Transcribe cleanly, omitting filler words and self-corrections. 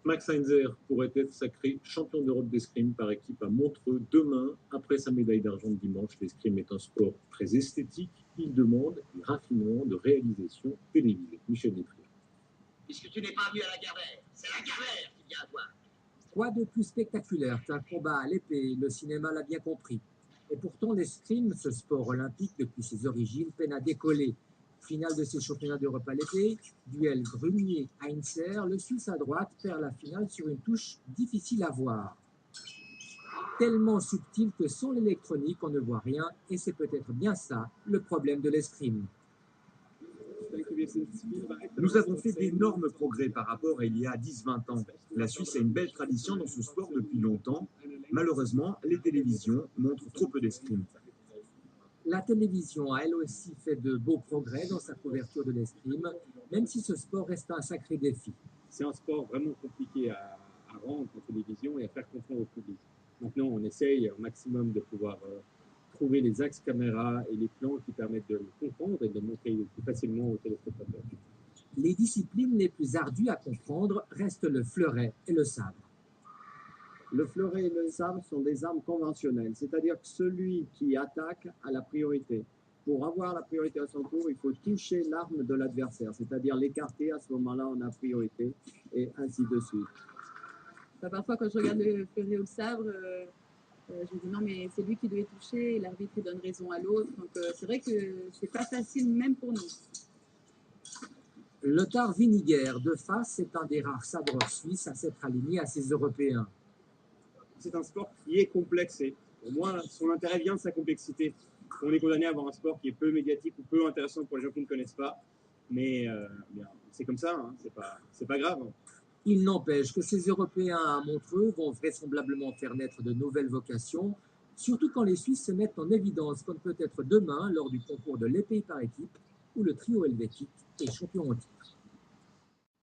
Max Heinzer pourrait être sacré champion d'Europe d'escrime par équipe à Montreux demain. Après sa médaille d'argent de dimanche, l'escrime est un sport très esthétique. Il demande du raffinement de réalisation télévisée. Michel Détria. Puisque tu n'es pas venu à la Gavère, c'est la Gavère qui vient à toi. Quoi de plus spectaculaire qu'un combat à l'épée? Le cinéma l'a bien compris. Et pourtant, l'escrime, ce sport olympique depuis ses origines, peine à décoller. Finale de ces championnats d'Europe à l'épée, duel Grunier-Heinzer, le Suisse à droite perd la finale sur une touche difficile à voir. Tellement subtil que sans l'électronique, on ne voit rien, et c'est peut-être bien ça le problème de l'escrime. Nous avons fait d'énormes progrès par rapport à il y a 10-20 ans. La Suisse a une belle tradition dans ce sport depuis longtemps. Malheureusement, les télévisions montrent trop peu d'escrime. La télévision a elle aussi fait de beaux progrès dans sa couverture de l'escrime, même si ce sport reste un sacré défi. C'est un sport vraiment compliqué à rendre en télévision et à faire comprendre au public. Maintenant, on essaye au maximum de pouvoir trouver les axes caméra et les plans qui permettent de le comprendre et de le montrer plus facilement aux téléspectateurs. Les disciplines les plus ardues à comprendre restent le fleuret et le sabre. Le fleuret et le sabre sont des armes conventionnelles, c'est-à-dire que celui qui attaque a la priorité. Pour avoir la priorité à son tour, il faut toucher l'arme de l'adversaire, c'est-à-dire l'écarter, à ce moment-là on a priorité, et ainsi de suite. Parfois quand je regarde le fleuret ou le sabre, je me dis non mais c'est lui qui devait toucher, l'arbitre donne raison à l'autre, donc c'est vrai que c'est pas facile même pour nous. Lothar Winiger, de face, est un des rares sabreurs suisses à s'être aligné à ses Européens. C'est un sport qui est complexe et pour moi, son intérêt vient de sa complexité. On est condamné à avoir un sport qui est peu médiatique ou peu intéressant pour les gens qui ne connaissent pas, mais c'est comme ça, hein, c'est pas grave. Il n'empêche que ces Européens à Montreux vont vraisemblablement faire naître de nouvelles vocations, surtout quand les Suisses se mettent en évidence, comme peut-être demain lors du concours de l'épée par équipe, où le trio helvétique est champion en titre.